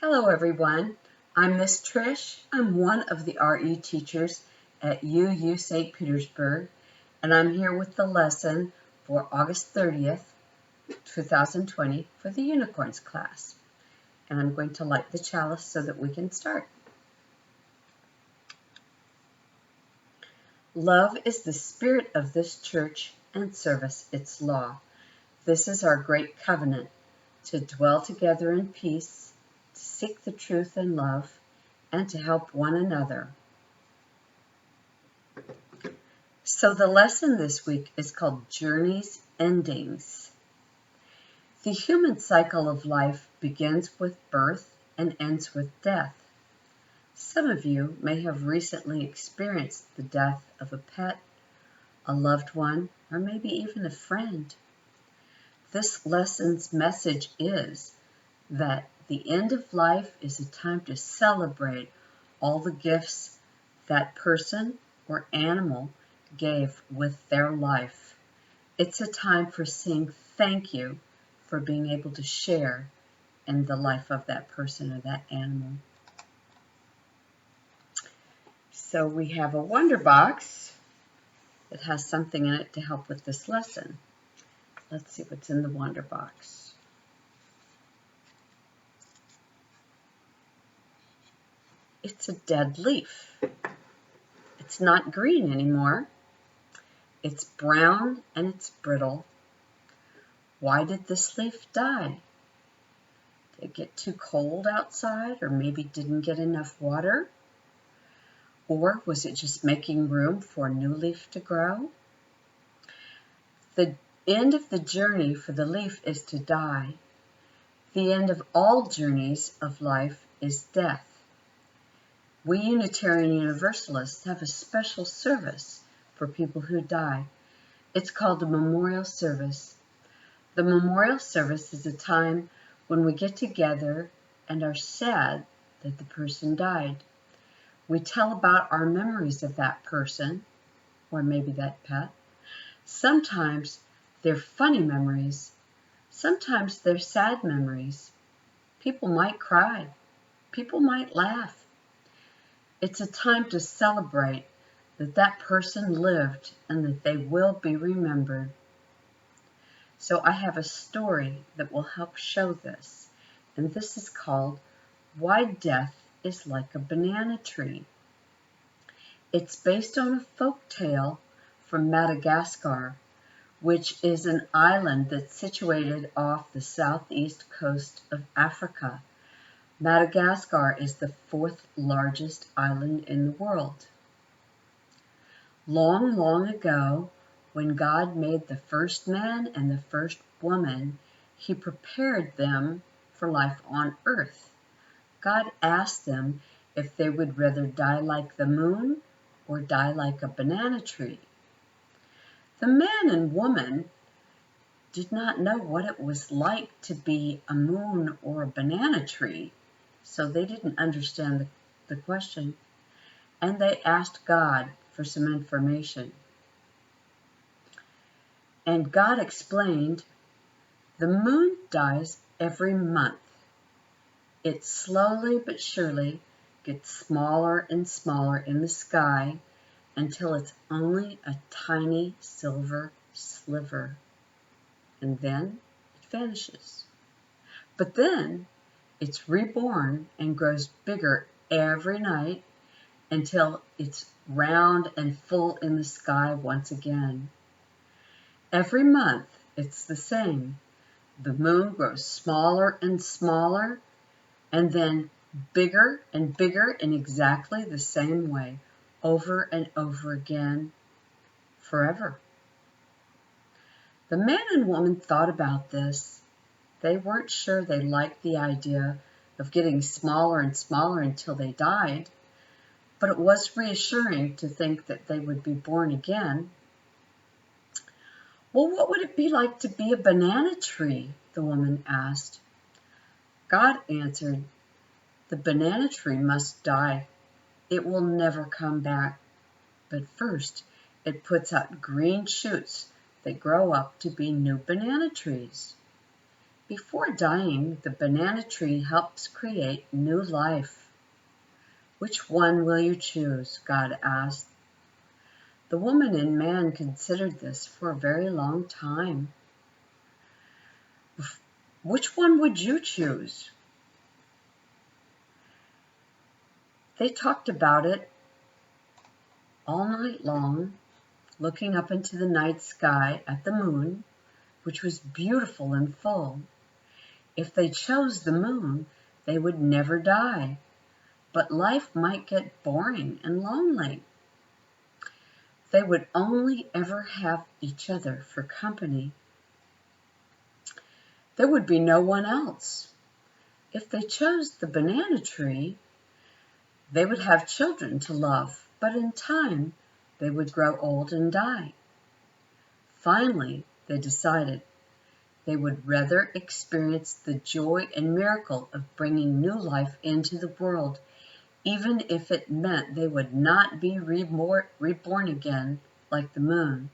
Hello everyone, I'm Miss Trish. I'm one of the RE teachers at UU St. Petersburg, and I'm here with the lesson for August 30th, 2020 for the Unicorns class. And I'm going to light the chalice so that we can start. Love is the spirit of this church and service its law. This is our great covenant, to dwell together in peace, to seek the truth in love, and to help one another. So the lesson this week is called Journey's Endings. The human cycle of life begins with birth and ends with death. Some of you may have recently experienced the death of a pet, a loved one, or maybe even a friend. This lesson's message is that the end of life is a time to celebrate all the gifts that person or animal gave with their life. It's a time for saying thank you for being able to share in the life of that person or that animal. So we have a wonder box that has something in it to help with this lesson. Let's see what's in the wonder box. It's a dead leaf. It's not green anymore. It's brown and it's brittle. Why did this leaf die? Did it get too cold outside, or maybe didn't get enough water? Or was it just making room for a new leaf to grow? The end of the journey for the leaf is to die. The end of all journeys of life is death. We Unitarian Universalists have a special service for people who die. It's called a memorial service. The memorial service is a time when we get together and are sad that the person died. We tell about our memories of that person, or maybe that pet. Sometimes they're funny memories. Sometimes they're sad memories. People might cry. People might laugh. It's a time to celebrate that that person lived and that they will be remembered. So I have a story that will help show this, and this is called Why Death is Like a Banana Tree. It's based on a folk tale from Madagascar, which is an island that's situated off the southeast coast of Africa. Madagascar is the fourth largest island in the world. Long, long ago, when God made the first man and the first woman, he prepared them for life on earth. God asked them if they would rather die like the moon or die like a banana tree. The man and woman did not know what it was like to be a moon or a banana tree, so they didn't understand the question, and they asked God for some information. And God explained, the moon dies every month. It slowly but surely gets smaller and smaller in the sky until it's only a tiny silver sliver. And then it vanishes. But then it's reborn and grows bigger every night until it's round and full in the sky once again. Every month, it's the same. The moon grows smaller and smaller, and then bigger and bigger in exactly the same way, over and over again, forever. The man and woman thought about this. They weren't sure they liked the idea of getting smaller and smaller until they died, but it was reassuring to think that they would be born again. Well, what would it be like to be a banana tree? The woman asked. God answered, the banana tree must die. It will never come back. But first, it puts out green shoots that grow up to be new banana trees. Before dying, the banana tree helps create new life. Which one will you choose? God asked. The woman and man considered this for a very long time. Which one would you choose? They talked about it all night long, looking up into the night sky at the moon, which was beautiful and full. If they chose the moon, they would never die, but life might get boring and lonely. They would only ever have each other for company. There would be no one else. If they chose the banana tree, they would have children to love, but in time they would grow old and die. Finally, they decided they would rather experience the joy and miracle of bringing new life into the world, even if it meant they would not be reborn again like the moon.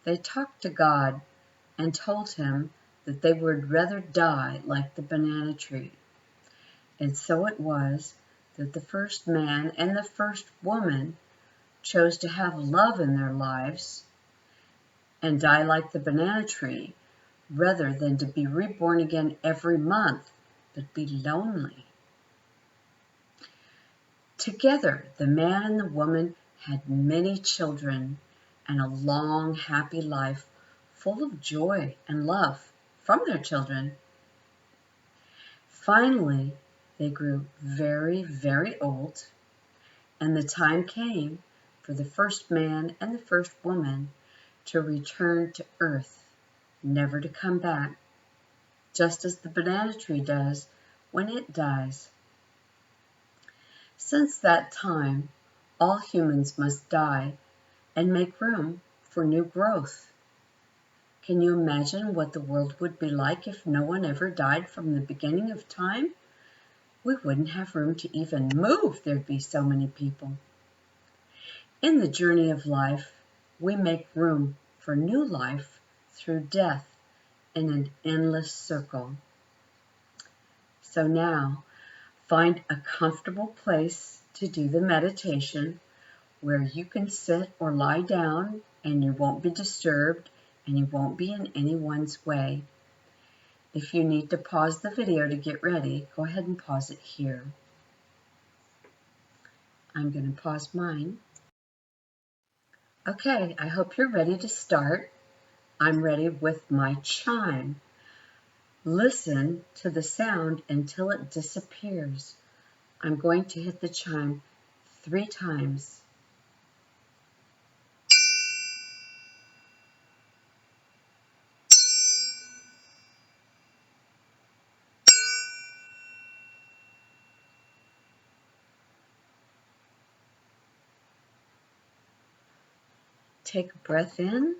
They talked to God and told him that they would rather die like the banana tree. And so it was that the first man and the first woman chose to have love in their lives and die like the banana tree, rather than to be reborn again every month, but be lonely. Together, the man and the woman had many children and a long, happy life full of joy and love from their children. Finally, they grew very, very old, and the time came for the first man and the first woman to return to earth, never to come back, just as the banana tree does when it dies. Since that time, all humans must die and make room for new growth. Can you imagine what the world would be like if no one ever died from the beginning of time? We wouldn't have room to even move, there'd be so many people. In the journey of life, we make room for new life through death in an endless circle. So now, find a comfortable place to do the meditation where you can sit or lie down and you won't be disturbed and you won't be in anyone's way. If you need to pause the video to get ready, go ahead and pause it here. I'm going to pause mine. Okay, I hope you're ready to start. I'm ready with my chime. Listen to the sound until it disappears. I'm going to hit the chime 3 times. Take a breath in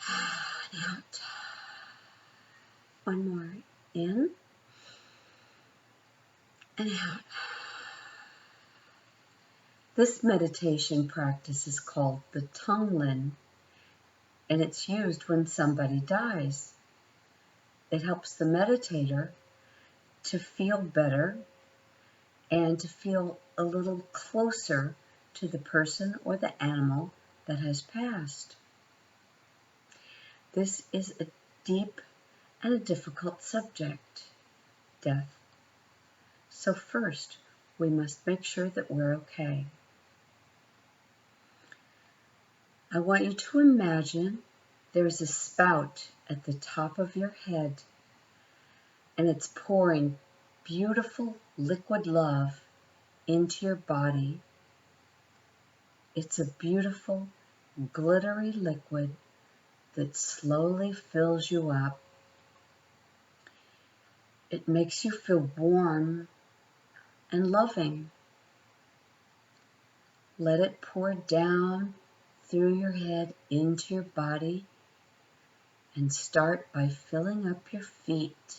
and out. One more, in and out. This meditation practice is called the Tonglen, and it's used when somebody dies. It helps the meditator to feel better and to feel a little closer to the person or the animal that has passed. This is a deep and a difficult subject, death. So first, we must make sure that we're okay. I want you to imagine there's a spout at the top of your head, and it's pouring beautiful liquid love into your body. It's a beautiful, glittery liquid that slowly fills you up. It makes you feel warm and loving. Let it pour down through your head into your body and start by filling up your feet.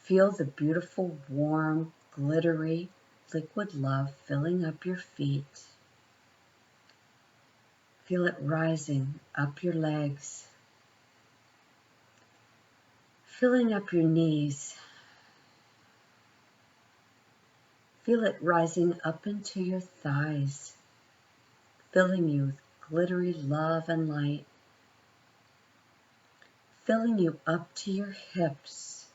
Feel the beautiful, warm, glittery liquid love filling up your feet. Feel it rising up your legs, filling up your knees. Feel it rising up into your thighs, filling you with glittery love and light, filling you up to your hips.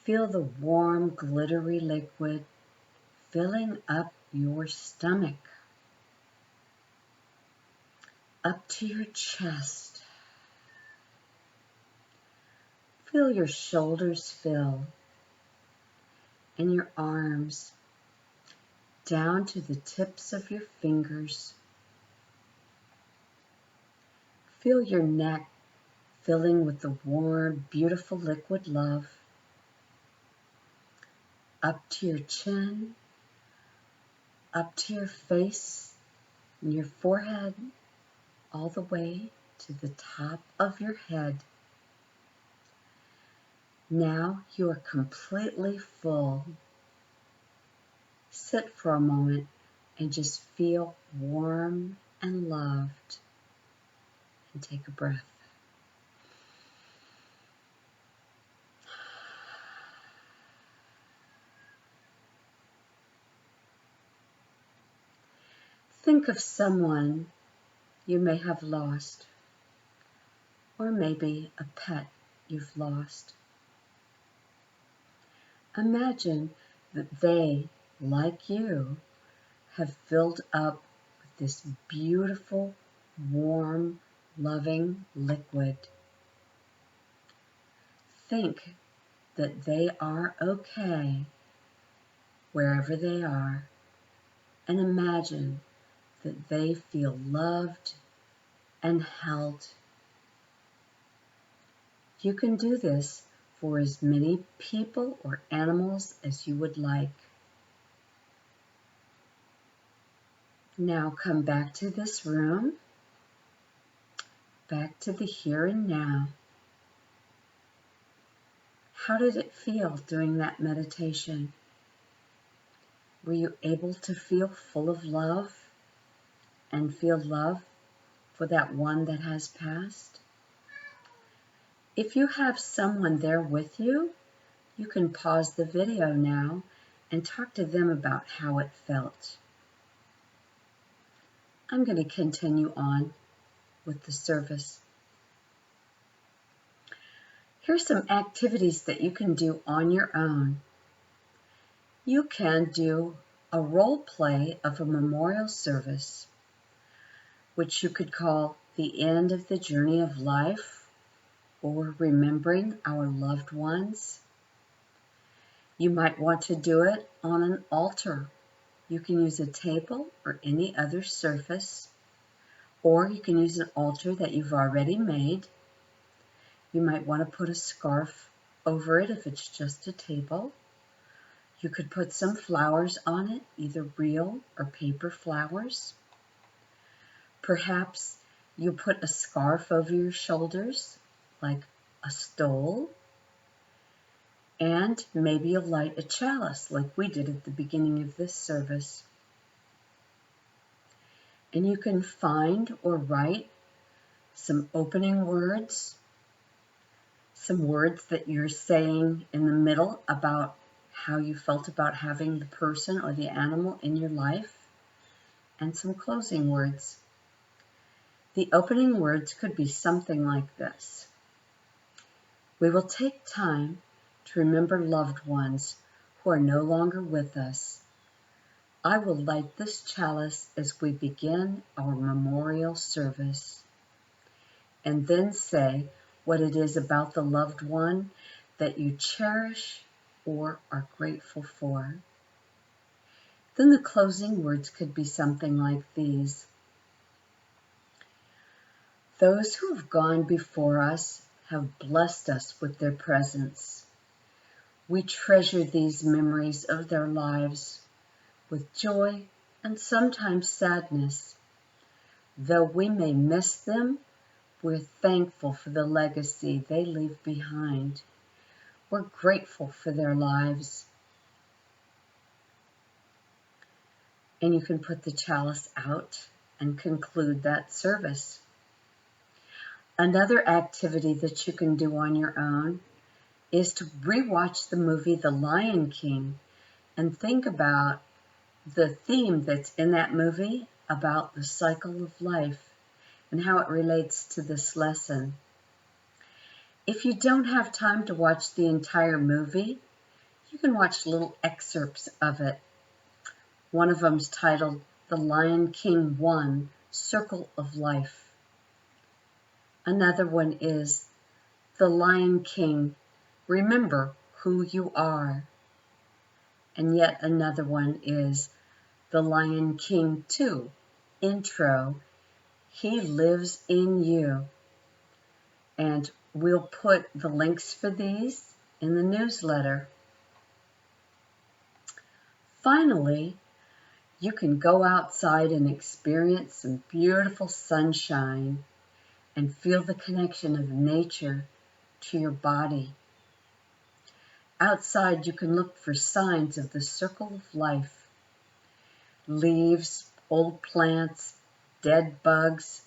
Feel the warm, glittery liquid filling up your stomach, up to your chest. Feel your shoulders fill and your arms down to the tips of your fingers. Feel your neck filling with the warm, beautiful liquid love, up to your chin, up to your face and your forehead, all the way to the top of your head. Now you are completely full. Sit for a moment and just feel warm and loved. And take a breath. Think of someone you may have lost, or maybe a pet you've lost. Imagine that they, like you, have filled up with this beautiful, warm, loving liquid. Think that they are okay wherever they are, and imagine that they feel loved and held. You can do this for as many people or animals as you would like. Now come back to this room, back to the here and now. How did it feel doing that meditation? Were you able to feel full of love and feel love for that one that has passed? If you have someone there with you, you can pause the video now and talk to them about how it felt. I'm going to continue on with the service. Here's some activities that you can do on your own. You can do a role play of a memorial service, which you could call the end of the journey of life or remembering our loved ones. You might want to do it on an altar. You can use a table or any other surface, or you can use an altar that you've already made. You might want to put a scarf over it if it's just a table. You could put some flowers on it, either real or paper flowers. Perhaps you put a scarf over your shoulders, like a stole, and maybe you'll light a chalice like we did at the beginning of this service. And you can find or write some opening words, some words that you're saying in the middle about how you felt about having the person or the animal in your life, and some closing words. The opening words could be something like this. We will take time to remember loved ones who are no longer with us. I will light this chalice as we begin our memorial service, and then say what it is about the loved one that you cherish or are grateful for. Then the closing words could be something like these. Those who have gone before us have blessed us with their presence. We treasure these memories of their lives with joy and sometimes sadness. Though we may miss them, we're thankful for the legacy they leave behind. We're grateful for their lives. and you can put the chalice out and conclude that service. Another activity that you can do on your own is to rewatch the movie The Lion King and think about the theme that's in that movie about the cycle of life and how it relates to this lesson. If you don't have time to watch the entire movie, you can watch little excerpts of it. One of them's titled The Lion King 1, Circle of Life. Another one is The Lion King, Remember Who You Are. And yet another one is The Lion King 2, Intro, He Lives in You. And we'll put the links for these in the newsletter. Finally, you can go outside and experience some beautiful sunshine and feel the connection of nature to your body. Outside, you can look for signs of the circle of life. Leaves, old plants, dead bugs,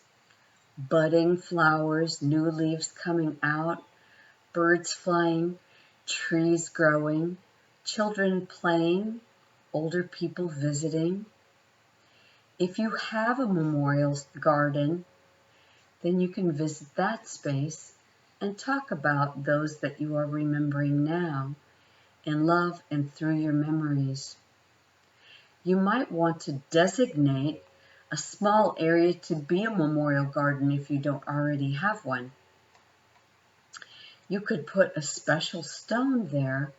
budding flowers, new leaves coming out, birds flying, trees growing, children playing, older people visiting. If you have a memorial garden, then you can visit that space and talk about those that you are remembering now in love and through your memories. You might want to designate a small area to be a memorial garden if you don't already have one. You could put a special stone there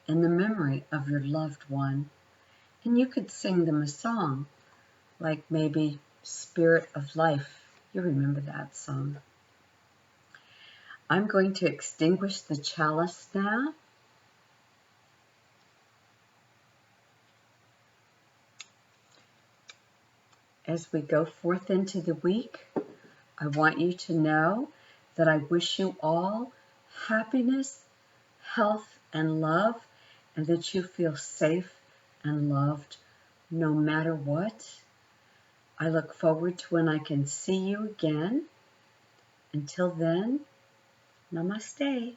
in the memory of your loved one, and you could sing them a song, like maybe Spirit of Life. You remember that song. I'm going to extinguish the chalice now. As we go forth into the week, I want you to know that I wish you all happiness, health, and love, and that you feel safe and loved no matter what. I look forward to when I can see you again. Until then, namaste.